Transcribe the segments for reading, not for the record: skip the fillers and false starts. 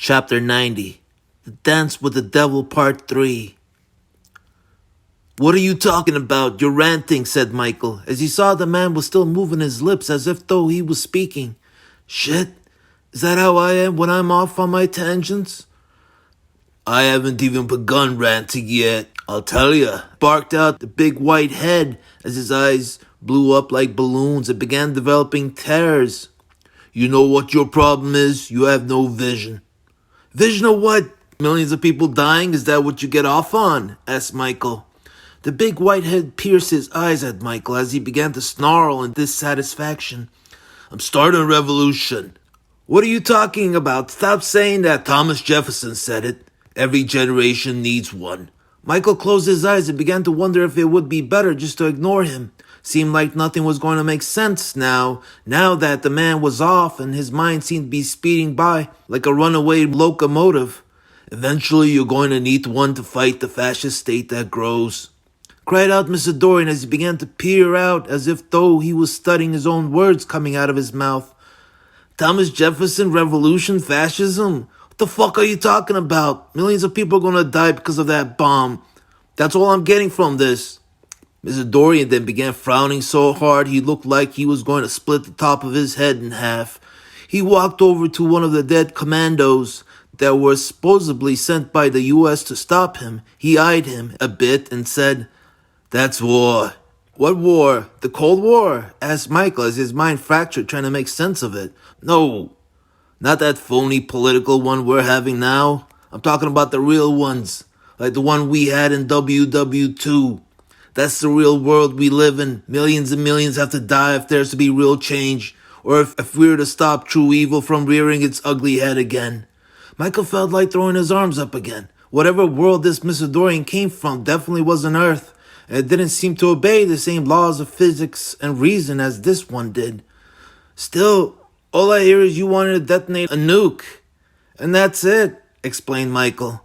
Chapter 90. The Dance with the Devil Part 3. "What are you talking about? You're ranting," said Michael, as he saw the man was still moving his lips as if though he was speaking. "Shit, is that how I am when I'm off on my tangents?" "I haven't even begun ranting yet, I'll tell ya," barked out the big white head as his eyes blew up like balloons and began developing tears. "You know what your problem is? You have no vision." "Vision of what? Millions of people dying? Is that what you get off on?" asked Michael. The big white head pierced his eyes at Michael as he began to snarl in dissatisfaction. "I'm starting a revolution." "What are you talking about? Stop saying that. Thomas Jefferson said it. Every generation needs one." Michael closed his eyes and began to wonder if it would be better just to ignore him. Seemed like nothing was going to make sense now that the man was off and his mind seemed to be speeding by like a runaway locomotive. "Eventually you're going to need one to fight the fascist state that grows," cried out Mr. Dorian as he began to peer out as if though he was studying his own words coming out of his mouth. "Thomas Jefferson, revolution, fascism? What the fuck are you talking about? Millions of people are going to die because of that bomb. That's all I'm getting from this." Mr. Dorian then began frowning so hard he looked like he was going to split the top of his head in half. He walked over to one of the dead commandos that were supposedly sent by the U.S. to stop him. He eyed him a bit and said, "That's war." "What war? The Cold War?" asked Michael as his mind fractured trying to make sense of it. "No, not that phony political one we're having now. I'm talking about the real ones, like the one we had in WW2. That's the real world we live in. Millions and millions have to die if there's to be real change, or if we're to stop true evil from rearing its ugly head again." Michael felt like throwing his arms up again. Whatever world this Mr. Dorian came from definitely wasn't Earth, and it didn't seem to obey the same laws of physics and reason as this one did. "Still, all I hear is you wanted to detonate a nuke. And that's it," explained Michael.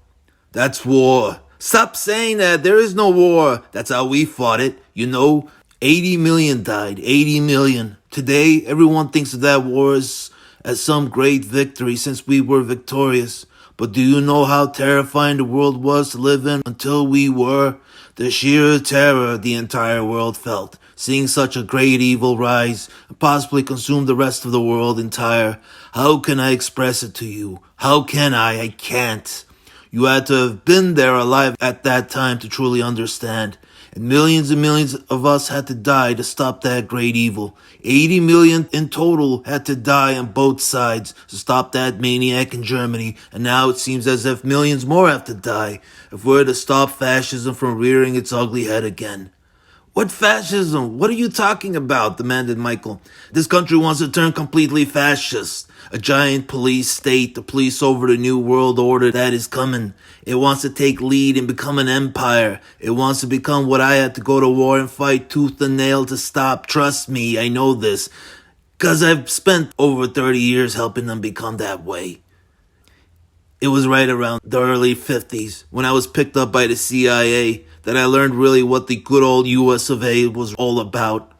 "That's war." "Stop saying that. There is no war. That's how we fought it. You know, 80 million died. 80 million. Today, everyone thinks of that war as some great victory since we were victorious. But do you know how terrifying the world was to live in until we were? The sheer terror the entire world felt, seeing such a great evil rise and possibly consume the rest of the world entire. How can I express it to you? How can I? I can't. You had to have been there alive at that time to truly understand. And millions of us had to die to stop that great evil. 80 million in total had to die on both sides to stop that maniac in Germany. And now it seems as if millions more have to die if we're to stop fascism from rearing its ugly head again." "What fascism? What are you talking about?" demanded Michael. "This country wants to turn completely fascist. A giant police state to police over the new world order that is coming. It wants to take lead and become an empire. It wants to become what I had to go to war and fight tooth and nail to stop. Trust me, I know this, 'cause I've spent over 30 years helping them become that way." It was right around the early 50s when I was picked up by the CIA that I learned really what the good old US of A was all about.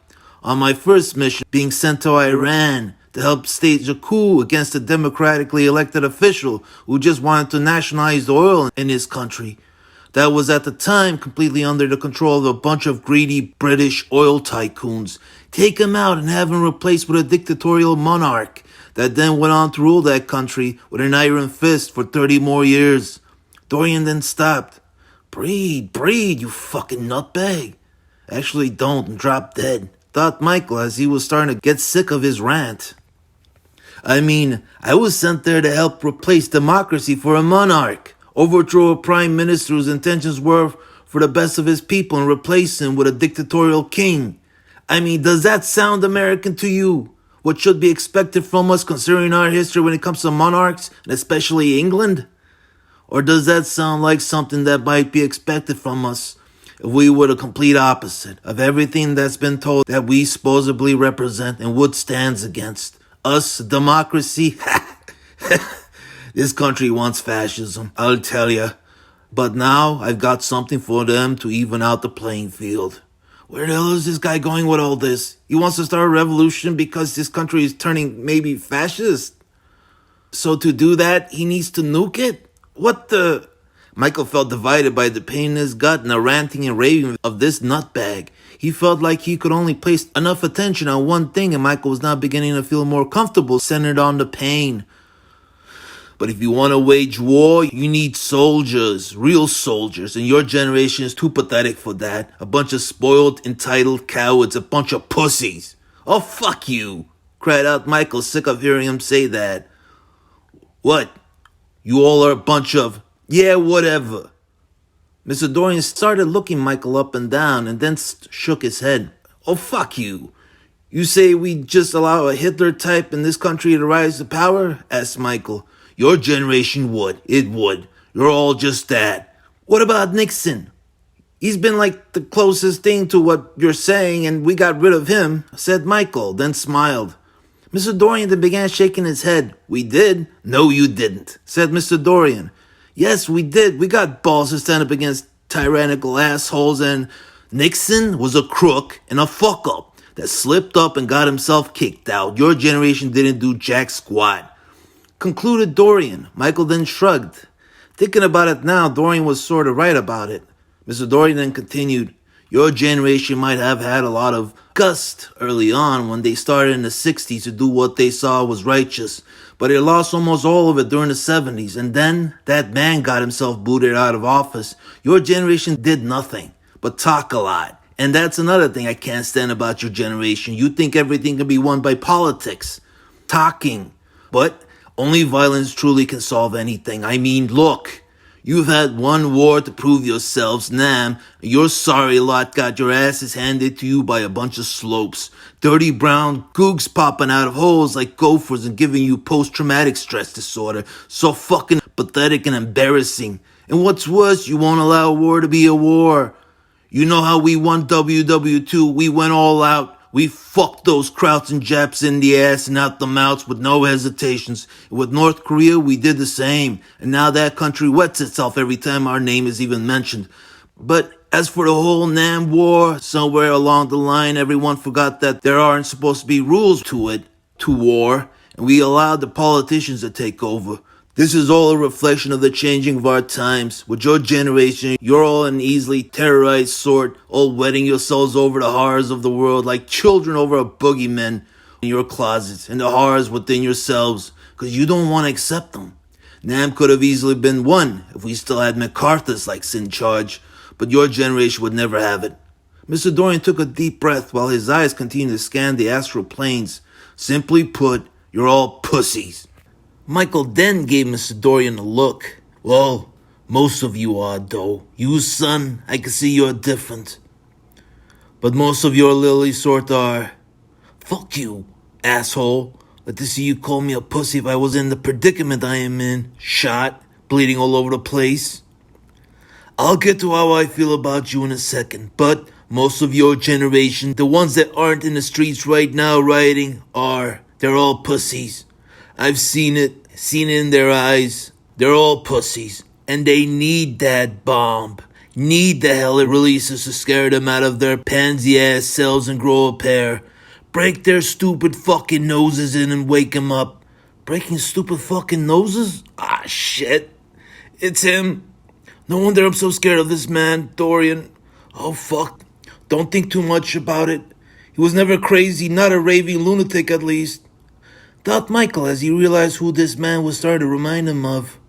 On my first mission, being sent to Iran to help stage a coup against a democratically elected official who just wanted to nationalize the oil in his country. That was at the time completely under the control of a bunch of greedy British oil tycoons. Take him out and have him replaced with a dictatorial monarch that then went on to rule that country with an iron fist for 30 more years. Dorian then stopped. Breathe, you fucking nutbag." "Actually don't, and drop dead," thought Michael as he was starting to get sick of his rant. "I mean, I was sent there to help replace democracy for a monarch, overthrow a prime minister whose intentions were for the best of his people and replace him with a dictatorial king. I mean, does that sound American to you? What should be expected from us considering our history when it comes to monarchs, and especially England? Or does that sound like something that might be expected from us if we were the complete opposite of everything that's been told that we supposedly represent and would stands against? Us, democracy? This country wants fascism, I'll tell ya. But now I've got something for them to even out the playing field." Where the hell is this guy going with all this? He wants to start a revolution because this country is turning maybe fascist? So to do that, he needs to nuke it? What the? Michael felt divided by the pain in his gut and the ranting and raving of this nutbag. He felt like he could only place enough attention on one thing, and Michael was now beginning to feel more comfortable centered on the pain. But if you want to wage war, you need soldiers, real soldiers, and your generation is too pathetic for that. A bunch of spoiled, entitled cowards, a bunch of pussies. Oh, fuck you, cried out Michael, sick of hearing him say that. What? You all are a bunch of, yeah, whatever. Mr. Dorian started looking Michael up and down and then shook his head. Oh, fuck you. You say we just allow a Hitler type in this country to rise to power? Asked Michael. Your generation would. It would. You're all just that. What about Nixon? He's been like the closest thing to what you're saying, and we got rid of him, said Michael, then smiled. Mr. Dorian then began shaking his head. We did? No, you didn't, said Mr. Dorian. Yes, we did. We got balls to stand up against tyrannical assholes, and Nixon was a crook and a fuck-up that slipped up and got himself kicked out. Your generation didn't do jack squat, concluded Dorian. Michael then shrugged. Thinking about it now, Dorian was sort of right about it. Mr. Dorian then continued, your generation might have had a lot of gust early on when they started in the 60s to do what they saw was righteous, but they lost almost all of it during the 70s, and then that man got himself booted out of office. Your generation did nothing but talk a lot. And that's another thing I can't stand about your generation. You think everything can be won by politics, talking, but only violence truly can solve anything. I mean, look, you've had one war to prove yourselves, Nam. Your sorry lot got your asses handed to you by a bunch of slopes. Dirty brown googs popping out of holes like gophers and giving you post-traumatic stress disorder. So fucking pathetic and embarrassing. And what's worse, you won't allow a war to be a war. You know how we won WW2? We went all out. We fucked those Krauts and Japs in the ass and out the mouths with no hesitations. And with North Korea, we did the same. And now that country wets itself every time our name is even mentioned. But as for the whole Nam War, somewhere along the line, everyone forgot that there aren't supposed to be rules to it, to war, and we allowed the politicians to take over. This is all a reflection of the changing of our times. With your generation, you're all an easily terrorized sort, all wetting yourselves over the horrors of the world like children over a boogeyman in your closets and the horrors within yourselves, because you don't want to accept them. Nam could have easily been won if we still had MacArthur's like in charge, but your generation would never have it. Mr. Dorian took a deep breath while his eyes continued to scan the astral planes. Simply put, you're all pussies. Michael then gave Mr. Dorian a look. Well, most of you are, though. You, son, I can see you're different. But most of your lily sort are. Fuck you, asshole. Let to see you call me a pussy if I was in the predicament I am in. Shot, bleeding all over the place. I'll get to how I feel about you in a second, but most of your generation, the ones that aren't in the streets right now rioting, they're all pussies. I've seen it in their eyes. They're all pussies. And they need that bomb. Need the hell it releases to scare them out of their pansy-ass cells and grow a pair. Break their stupid fucking noses in and wake them up. Breaking stupid fucking noses? Ah, shit. It's him. No wonder I'm so scared of this man, Dorian. Oh, fuck. Don't think too much about it. He was never crazy, not a raving lunatic at least. Thought Michael as he realized who this man was starting to remind him of.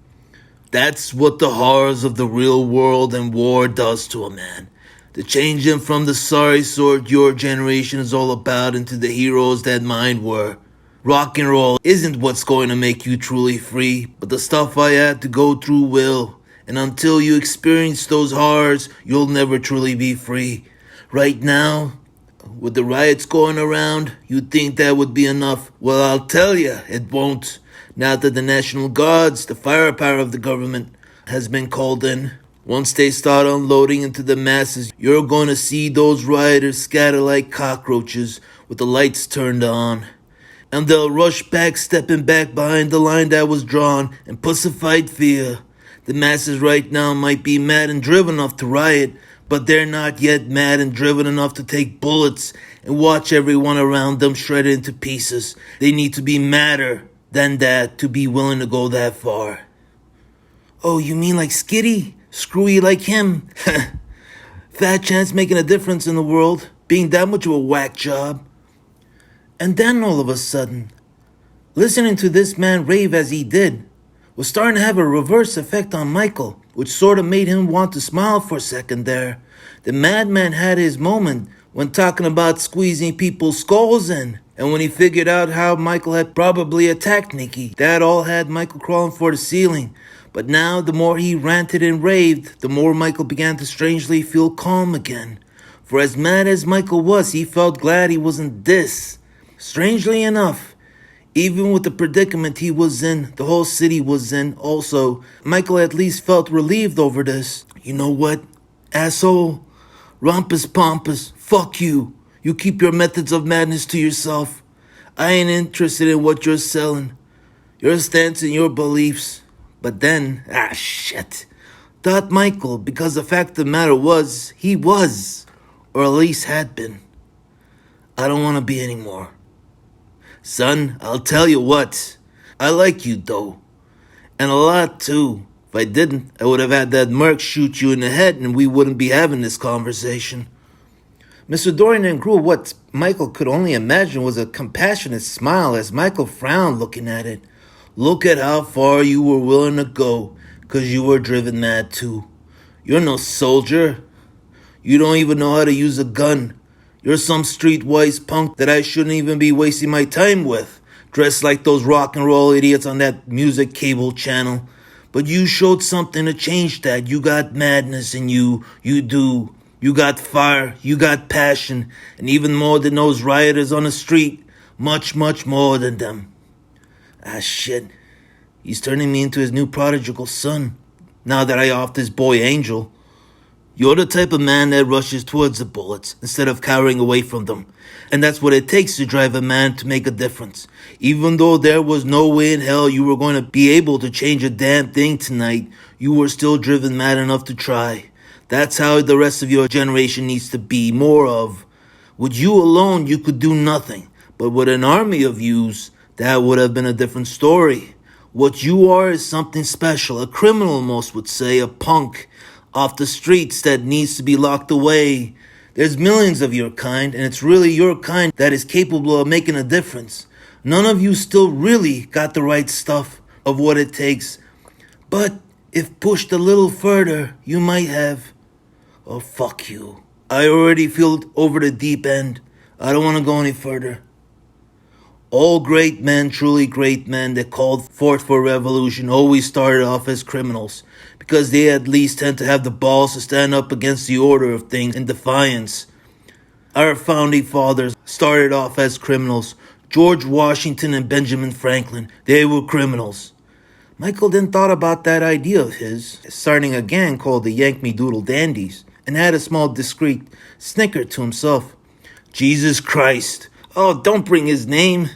That's what the horrors of the real world and war does to a man. To change him from the sorry sort your generation is all about into the heroes that mine were. Rock and roll isn't what's going to make you truly free, but the stuff I had to go through will. And until you experience those horrors, you'll never truly be free. Right now, with the riots going around, you'd think that would be enough. Well, I'll tell you, it won't. Now that the National Guards, the firepower of the government, has been called in. Once they start unloading into the masses, you're going to see those rioters scatter like cockroaches with the lights turned on. And they'll rush back, stepping back behind the line that was drawn, and pussified fear. The masses right now might be mad and driven enough to riot, but they're not yet mad and driven enough to take bullets and watch everyone around them shredded into pieces. They need to be madder, than that to be willing to go that far. Oh, you mean like Skitty? Screwy like him? Fat chance making a difference in the world, being that much of a whack job. And then all of a sudden, listening to this man rave as he did was starting to have a reverse effect on Michael, which sort of made him want to smile for a second there. The madman had his moment when talking about squeezing people's skulls in, and when he figured out how Michael had probably attacked Nikki. That all had Michael crawling for the ceiling. But now, the more he ranted and raved, the more Michael began to strangely feel calm again. For as mad as Michael was, he felt glad he wasn't this. Strangely enough, even with the predicament he was in, the whole city was in also, Michael at least felt relieved over this. You know what, asshole? Rumpus pompous, fuck you. You keep your methods of madness to yourself. I ain't interested in what you're selling. Your stance and your beliefs. But then, shit. Thought Michael, because the fact of the matter was, he was. Or at least had been. I don't want to be anymore. Son, I'll tell you what. I like you, though. And a lot, too. If I didn't, I would have had that merc shoot you in the head and we wouldn't be having this conversation. Mr. Dorian then grew what Michael could only imagine was a compassionate smile as Michael frowned looking at it. Look at how far you were willing to go, 'cause you were driven mad too. You're no soldier. You don't even know how to use a gun. You're some streetwise punk that I shouldn't even be wasting my time with, dressed like those rock and roll idiots on that music cable channel. But you showed something to change that. You got madness in you. You do. You got fire. You got passion. And even more than those rioters on the street. Much, much more than them. Shit. He's turning me into his new prodigal son. Now that I offed his boy Angel. You're the type of man that rushes towards the bullets instead of cowering away from them. And that's what it takes to drive a man to make a difference. Even though there was no way in hell you were going to be able to change a damn thing tonight, you were still driven mad enough to try. That's how the rest of your generation needs to be more of. With you alone, you could do nothing. But with an army of yous, that would have been a different story. What you are is something special, a criminal most would say, a punk off the streets that needs to be locked away. There's millions of your kind, and it's really your kind that is capable of making a difference. None of you still really got the right stuff of what it takes. But if pushed a little further, you might have. Oh, fuck you. I already feel over the deep end. I don't want to go any further. All great men, truly great men that called forth for revolution always started off as criminals, because they at least tend to have the balls to stand up against the order of things in defiance. Our founding fathers started off as criminals. George Washington and Benjamin Franklin, they were criminals. Michael then thought about that idea of his, starting a gang called the Yank Me Doodle Dandies, and had a small discreet snicker to himself. Jesus Christ. Oh, don't bring his name.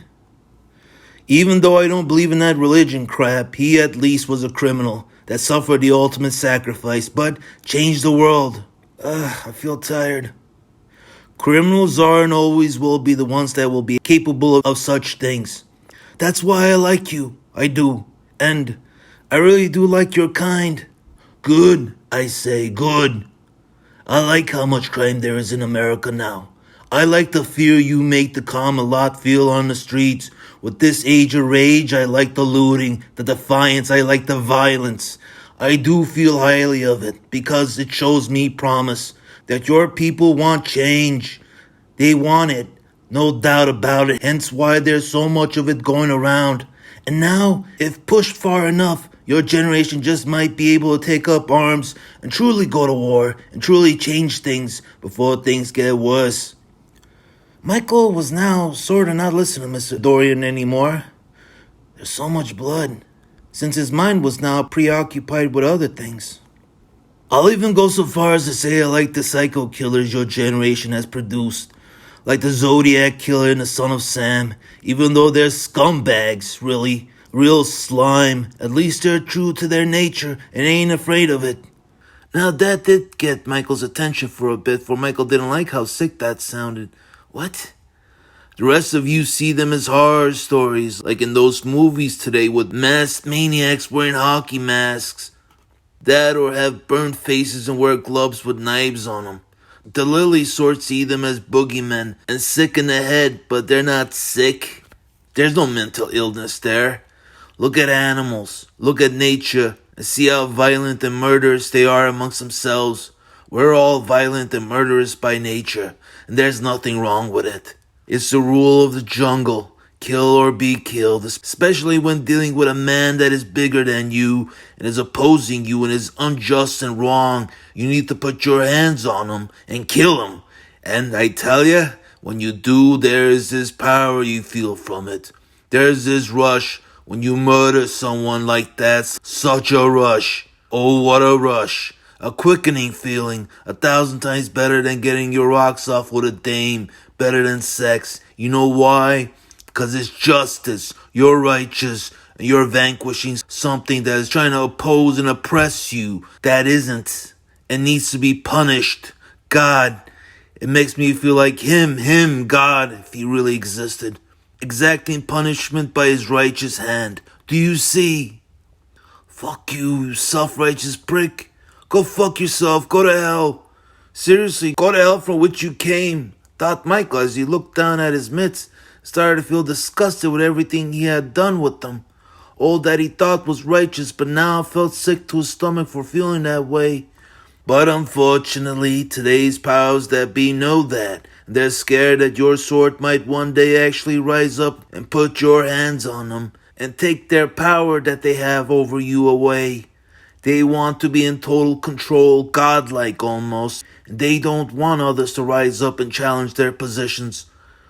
Even though I don't believe in that religion crap, he at least was a criminal that suffered the ultimate sacrifice, but changed the world. I feel tired. Criminals are and always will be the ones that will be capable of such things. That's why I like you. I do. And I really do like your kind. Good, I say, good. I like how much crime there is in America now. I like the fear you make the common lot feel on the streets. With this age of rage, I like the looting, the defiance, I like the violence. I do feel highly of it, because it shows me promise that your people want change. They want it, no doubt about it, hence why there's so much of it going around. And now, if pushed far enough, your generation just might be able to take up arms and truly go to war and truly change things before things get worse. Michael was now sort of not listening to Mr. Dorian anymore. There's so much blood, since his mind was now preoccupied with other things. I'll even go so far as to say I like the psycho killers your generation has produced, like the Zodiac Killer and the Son of Sam, even though they're scumbags, really. Real slime. At least they're true to their nature and ain't afraid of it. Now that did get Michael's attention for a bit, for Michael didn't like how sick that sounded. What? The rest of you see them as horror stories, like in those movies today with masked maniacs wearing hockey masks. That or have burnt faces and wear gloves with knives on them. The lily sort see them as boogeymen and sick in the head, but they're not sick. There's no mental illness there. Look at animals, look at nature, and see how violent and murderous they are amongst themselves. We're all violent and murderous by nature, and there's nothing wrong with it. It's the rule of the jungle. Kill or be killed, especially when dealing with a man that is bigger than you and is opposing you and is unjust and wrong. You need to put your hands on him and kill him. And I tell you, when you do, there is this power you feel from it. There's this rush when you murder someone like that. Such a rush. Oh, what a rush. A quickening feeling, 1,000 times better than getting your rocks off with a dame, better than sex. You know why? Because it's justice. You're righteous, and you're vanquishing something that is trying to oppose and oppress you. That isn't, and needs to be punished. God. It makes me feel like him, God, if he really existed. Exacting punishment by his righteous hand. Do you see? Fuck you, you self-righteous prick. Go fuck yourself, go to hell. Seriously, go to hell from which you came, thought Michael as he looked down at his mitts, started to feel disgusted with everything he had done with them. All that he thought was righteous, but now felt sick to his stomach for feeling that way. But unfortunately, today's powers that be know that. They're scared that your sort might one day actually rise up and put your hands on them and take their power that they have over you away. They want to be in total control, godlike almost, and they don't want others to rise up and challenge their positions.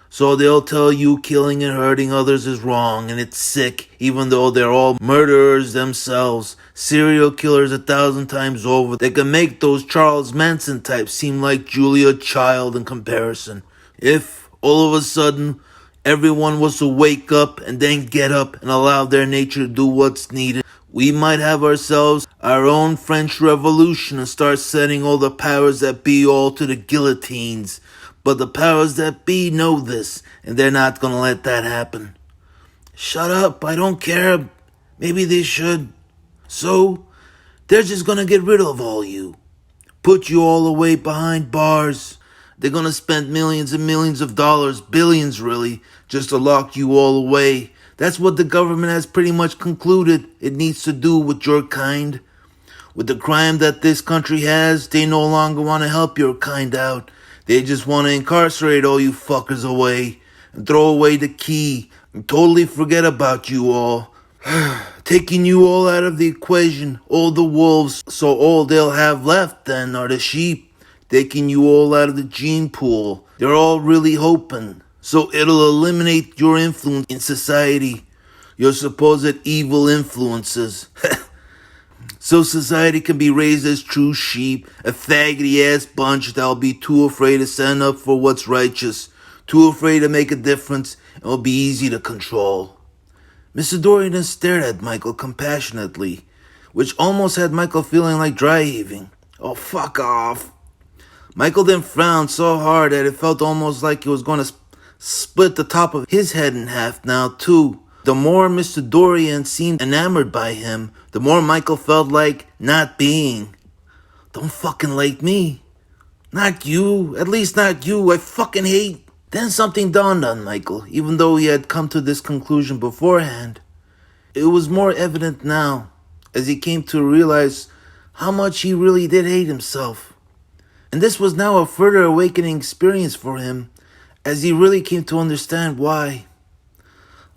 So they'll tell you killing and hurting others is wrong and it's sick, even though they're all murderers themselves, serial killers 1,000 times over. They can make those Charles Manson types seem like Julia Child in comparison. If, all of a sudden, everyone was to wake up and then get up and allow their nature to do what's needed, we might have ourselves our own French Revolution and start setting all the powers that be all to the guillotines. But the powers that be know this, and they're not gonna let that happen. Shut up, I don't care. Maybe they should. So, they're just gonna get rid of all you. Put you all away behind bars. They're gonna spend millions and millions of dollars, billions really, just to lock you all away. That's what the government has pretty much concluded it needs to do with your kind. With the crime that this country has, they no longer want to help your kind out. They just want to incarcerate all you fuckers away and throw away the key and totally forget about you all. Taking you all out of the equation, all the wolves, so all they'll have left then are the sheep. Taking you all out of the gene pool. They're all really hoping. So it'll eliminate your influence in society. Your supposed evil influences. So society can be raised as true sheep, a faggoty-ass bunch that'll be too afraid to stand up for what's righteous, too afraid to make a difference, and will be easy to control. Mr. Dorian stared at Michael compassionately, which almost had Michael feeling like dry heaving. Oh, fuck off. Michael then frowned so hard that it felt almost like he was going to split the top of his head in half now, too. The more Mr. Dorian seemed enamored by him, the more Michael felt like not being. Don't fucking like me. Not you. At least not you. I fucking hate. Then something dawned on Michael, even though he had come to this conclusion beforehand. It was more evident now, as he came to realize how much he really did hate himself. And this was now a further awakening experience for him, as he really came to understand why.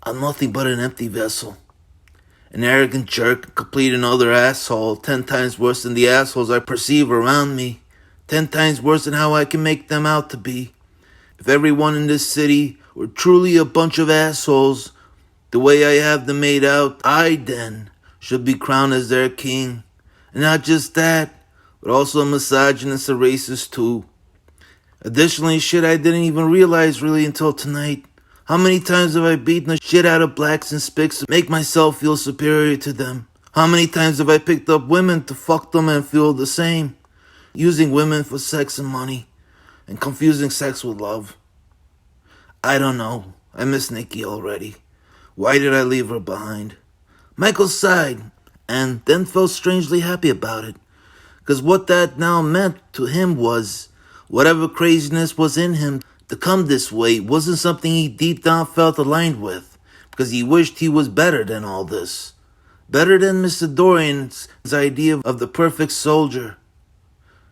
I'm nothing but an empty vessel. An arrogant jerk, a complete and utter asshole, 10 times worse than the assholes I perceive around me, 10 times worse than how I can make them out to be. If everyone in this city were truly a bunch of assholes, the way I have them made out, I then should be crowned as their king. And not just that, but also a misogynist, a racist too. Additionally, shit I didn't even realize really until tonight. How many times have I beaten the shit out of blacks and spics to make myself feel superior to them? How many times have I picked up women to fuck them and feel the same? Using women for sex and money, and confusing sex with love. I don't know. I miss Nikki already. Why did I leave her behind? Michael sighed, and then felt strangely happy about it. Because what that now meant to him was, whatever craziness was in him to come this way wasn't something he deep down felt aligned with, because he wished he was better than all this. Better than Mr. Dorian's idea of the perfect soldier.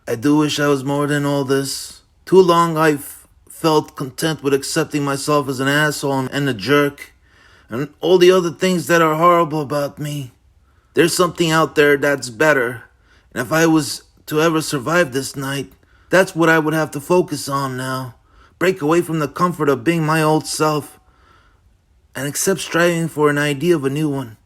I do wish I was more than all this. Too long I've felt content with accepting myself as an asshole and a jerk, and all the other things that are horrible about me. There's something out there that's better, and if I was to ever survive this night, that's what I would have to focus on now. Break away from the comfort of being my old self, and accept striving for an idea of a new one.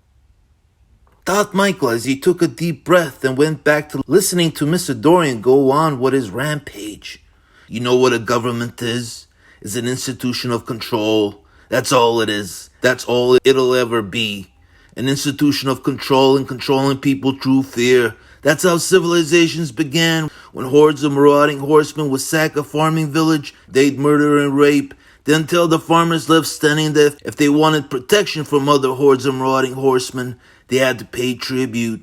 Thought Michael as he took a deep breath and went back to listening to Mr. Dorian go on with his rampage. You know what a government is? It's an institution of control. That's all it is. That's all it'll ever be. An institution of control and controlling people through fear. That's how civilizations began. When hordes of marauding horsemen would sack a farming village, they'd murder and rape. Then tell the farmers left standing that if they wanted protection from other hordes of marauding horsemen, they had to pay tribute.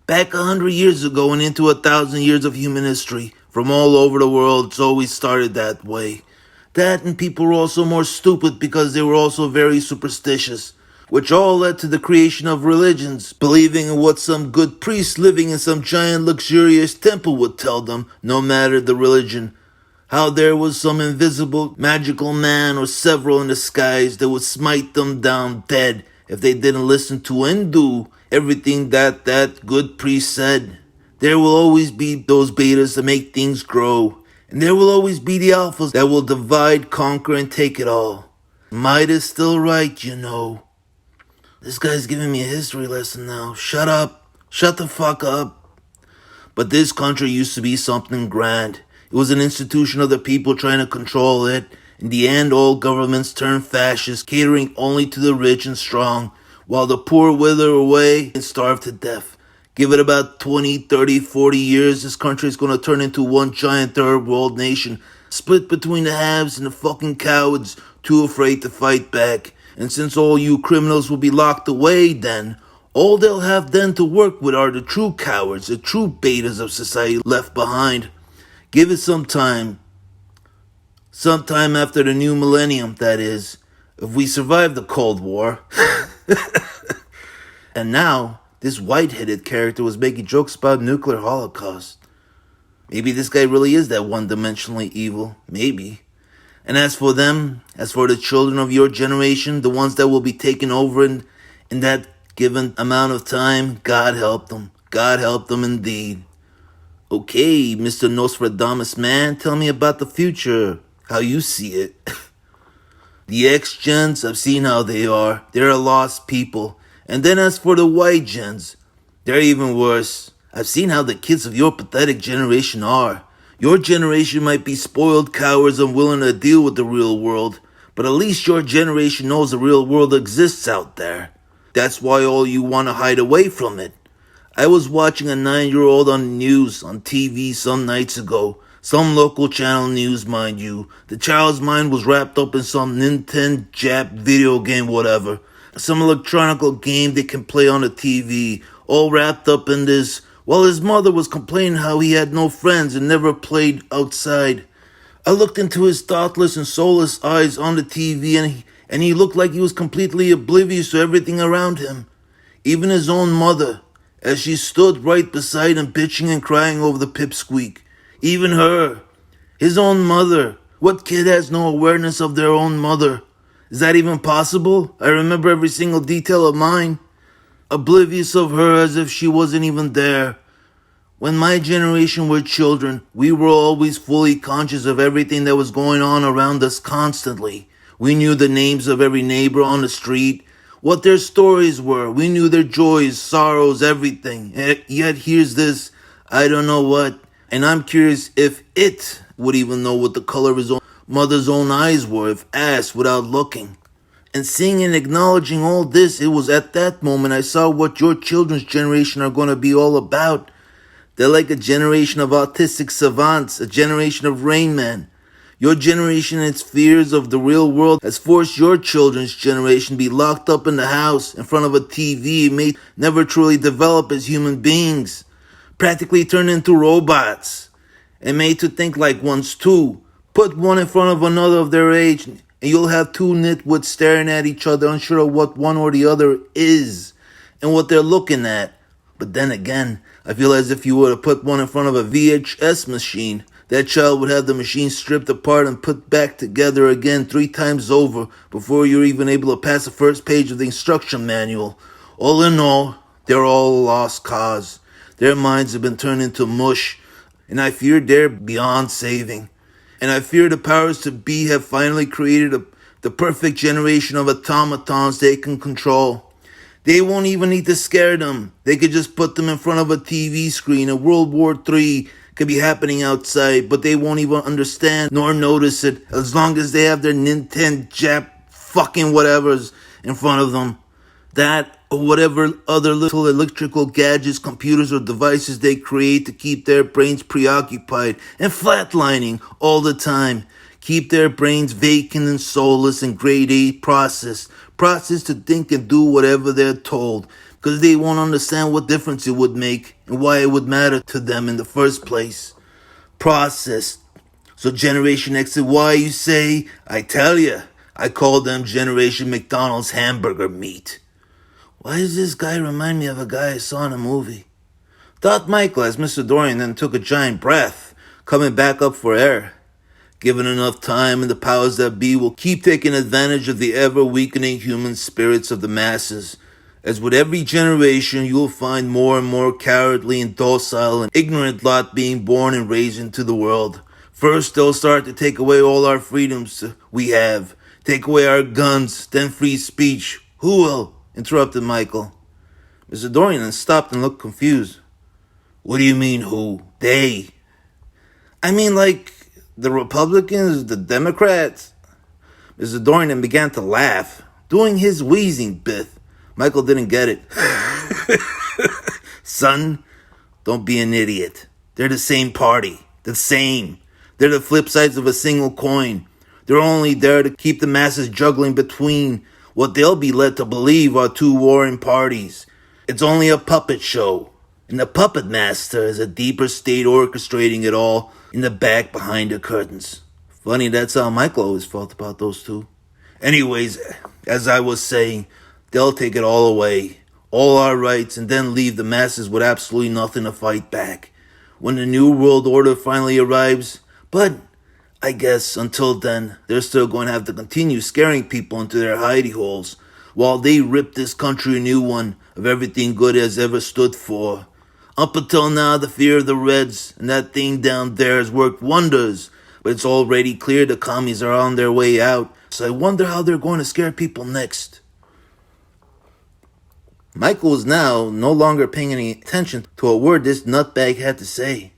Back 100 years ago and into 1,000 years of human history, from all over the world, it's always started that way. That and people were also more stupid because they were also very superstitious, which all led to the creation of religions, believing in what some good priest living in some giant luxurious temple would tell them, no matter the religion. How there was some invisible, magical man or several in the skies that would smite them down dead if they didn't listen to and do everything that good priest said. There will always be those betas that make things grow, and there will always be the alphas that will divide, conquer, and take it all. Might is still right, you know. This guy's giving me a history lesson now. Shut up. Shut the fuck up. But this country used to be something grand. It was an institution of the people trying to control it. In the end, all governments turned fascist, catering only to the rich and strong, while the poor wither away and starve to death. Give it about 20, 30, 40 years, this country is going to turn into one giant third world nation, split between the haves and the fucking cowards, too afraid to fight back. And since all you criminals will be locked away then, all they'll have then to work with are the true cowards, the true betas of society left behind. Give it some time. Sometime after the new millennium, that is. If we survive the Cold War. And now, this white-headed character was making jokes about nuclear holocaust. Maybe this guy really is that one-dimensionally evil. Maybe. And as for them, as for the children of your generation, the ones that will be taken over in that given amount of time, God help them. God help them indeed. Okay, Mr. Nostradamus man, tell me about the future. How you see it. The X-gens, I've seen how they are. They're a lost people. And then as for the white gens, they're even worse. I've seen how the kids of your pathetic generation are. Your generation might be spoiled cowards unwilling to deal with the real world, but at least your generation knows the real world exists out there. That's why all you want to hide away from it. I was watching a 9-year-old on the news, on TV some nights ago. Some local channel news, mind you. The child's mind was wrapped up in some Nintendo Jap video game, whatever. Some electronic game they can play on the TV. All wrapped up in this, while his mother was complaining how he had no friends and never played outside. I looked into his thoughtless and soulless eyes on the TV and he looked like he was completely oblivious to everything around him. Even his own mother, as she stood right beside him bitching and crying over the pipsqueak. Even her. His own mother. What kid has no awareness of their own mother? Is that even possible? I remember every single detail of mine. Oblivious of her as if she wasn't even there. When my generation were children, we were always fully conscious of everything that was going on around us constantly. We knew the names of every neighbor on the street, what their stories were. We knew their joys, sorrows, everything. Yet here's this, I don't know what, and I'm curious if it would even know what the color of his own mother's own eyes were if asked without looking. And seeing and acknowledging all this, it was at that moment I saw what your children's generation are going to be all about. They're like a generation of autistic savants, a generation of Rain Man. Your generation and its fears of the real world has forced your children's generation to be locked up in the house in front of a TV and may never truly develop as human beings, practically turn into robots, and made to think like ones too. Put one in front of another of their age, and you'll have two nitwits staring at each other, unsure of what one or the other is and what they're looking at. But then again, I feel as if you were to put one in front of a VHS machine, that child would have the machine stripped apart and put back together again 3 times over before you're even able to pass the first page of the instruction manual. All in all, they're all a lost cause. Their minds have been turned into mush, and I fear they're beyond saving. And I fear the powers to be have finally created the perfect generation of automatons they can control. They won't even need to scare them. They could just put them in front of a TV screen and World War III could be happening outside, but they won't even understand nor notice it as long as they have their Nintendo Jap fucking whatevers in front of them. That or whatever other little electrical gadgets, computers, or devices they create to keep their brains preoccupied and flatlining all the time. Keep their brains vacant and soulless and grade A processed to think and do whatever they're told, because they won't understand what difference it would make and why it would matter to them in the first place. Processed. So Generation X and Y, you say? I tell ya, I call them Generation McDonald's hamburger meat. Why does this guy remind me of a guy I saw in a movie? Thought Michael as Mr. Dorian then took a giant breath, coming back up for air. Given enough time, and the powers that be will keep taking advantage of the ever-weakening human spirits of the masses. As with every generation, you will find more and more cowardly and docile and ignorant lot being born and raised into the world. First, they'll start to take away all our freedoms we have. Take away our guns, then free speech. Who will? Interrupted Michael. Mr. Dorian stopped and looked confused. What do you mean, who? They? I mean, like, the Republicans, the Democrats? Mr. Dorian began to laugh, doing his wheezing bit. Michael didn't get it. Son, don't be an idiot. They're the same party. The same. They're the flip sides of a single coin. They're only there to keep the masses juggling between what they'll be led to believe are two warring parties. It's only a puppet show. And the puppet master is a deeper state orchestrating it all in the back behind the curtains. Funny, that's how Michael always felt about those two. Anyways, as I was saying, they'll take it all away, all our rights, and then leave the masses with absolutely nothing to fight back when the New World Order finally arrives. But I guess until then, they're still going to have to continue scaring people into their hidey holes while they rip this country a new one of everything good it has ever stood for. Up until now, the fear of the Reds and that thing down there has worked wonders, but it's already clear the commies are on their way out, so I wonder how they're going to scare people next. Michael was now no longer paying any attention to a word this nutbag had to say.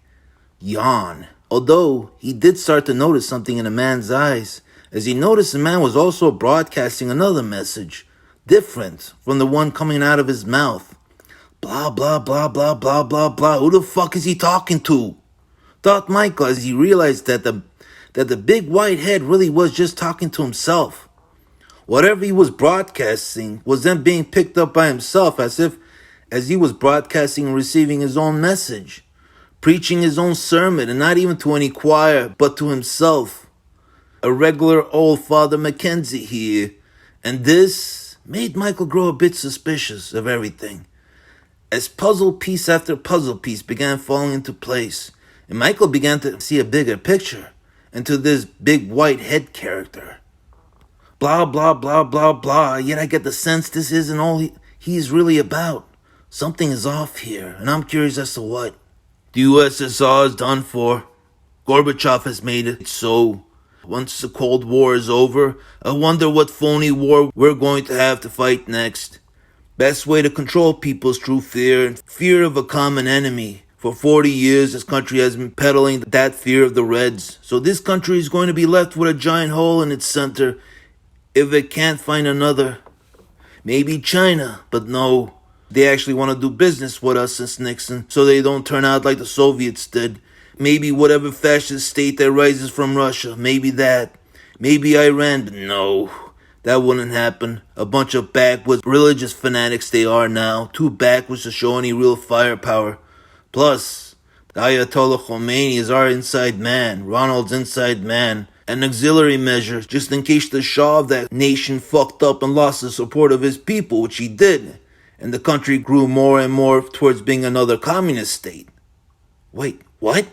Yawn. Although he did start to notice something in the man's eyes, as he noticed the man was also broadcasting another message, different from the one coming out of his mouth. Blah, blah, blah, blah, blah, blah, blah. Who the fuck is he talking to? Thought Michael as he realized that the big white head really was just talking to himself. Whatever he was broadcasting was then being picked up by himself as he was broadcasting and receiving his own message, preaching his own sermon, and not even to any choir, but to himself. A regular old Father Mackenzie here. And this made Michael grow a bit suspicious of everything, as puzzle piece after puzzle piece began falling into place, and Michael began to see a bigger picture into this big white head character. Blah, blah, blah, blah, blah, yet I get the sense this isn't all he's really about. Something is off here, and I'm curious as to what. The USSR is done for. Gorbachev has made it so. Once the Cold War is over, I wonder what phony war we're going to have to fight next. Best way to control people is through fear, and fear of a common enemy. For 40 years, this country has been peddling that fear of the Reds. So this country is going to be left with a giant hole in its center if it can't find another. Maybe China, but no. They actually want to do business with us since Nixon, so they don't turn out like the Soviets did. Maybe whatever fascist state that rises from Russia. Maybe that. Maybe Iran, but no. That wouldn't happen. A bunch of backwoods religious fanatics they are now. Too backwards to show any real firepower. Plus, the Ayatollah Khomeini is our inside man. Ronald's inside man. An auxiliary measure, just in case the Shah of that nation fucked up and lost the support of his people, which he did. And the country grew more and more towards being another communist state. Wait, what?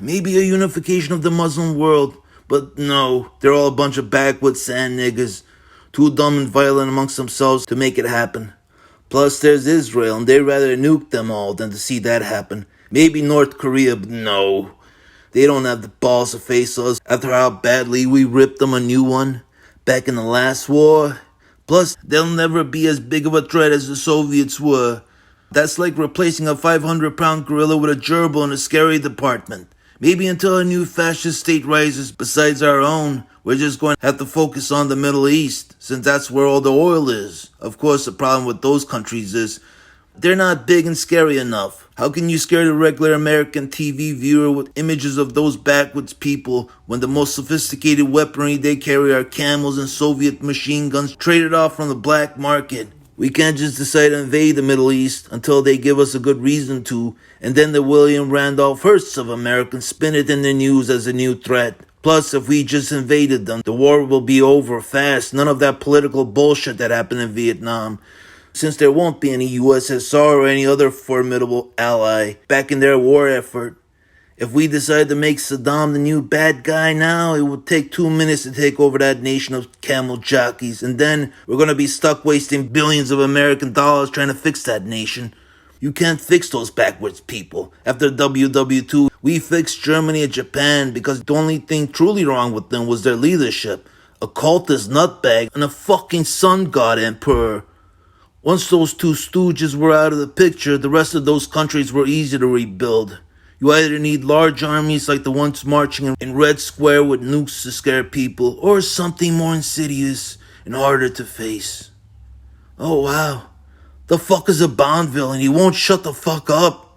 Maybe a unification of the Muslim world. But no, they're all a bunch of backwoods sand niggas, too dumb and violent amongst themselves to make it happen. Plus, there's Israel, and they'd rather nuke them all than to see that happen. Maybe North Korea, but no. They don't have the balls to face us after how badly we ripped them a new one back in the last war. Plus, they'll never be as big of a threat as the Soviets were. That's like replacing a 500-pound gorilla with a gerbil in a scary department. Maybe until a new fascist state rises besides our own, we're just going to have to focus on the Middle East, since that's where all the oil is. Of course, the problem with those countries is they're not big and scary enough. How can you scare the regular American TV viewer with images of those backwoods people when the most sophisticated weaponry they carry are camels and Soviet machine guns traded off from the black market? We can't just decide to invade the Middle East until they give us a good reason to, and then the William Randolph Hearst of Americans spin it in the news as a new threat. Plus, if we just invaded them, the war will be over fast. None of that political bullshit that happened in Vietnam. Since there won't be any USSR or any other formidable ally back in their war effort. If we decide to make Saddam the new bad guy now, it would take 2 minutes to take over that nation of camel jockeys, and then we're going to be stuck wasting billions of American dollars trying to fix that nation. You can't fix those backwards people. After WW2, we fixed Germany and Japan because the only thing truly wrong with them was their leadership. A cultist nutbag and a fucking sun god emperor. Once those two stooges were out of the picture, the rest of those countries were easy to rebuild. You either need large armies like the ones marching in Red Square with nukes to scare people, or something more insidious and harder to face. Oh wow, the fuck is a Bond villain? He won't shut the fuck up.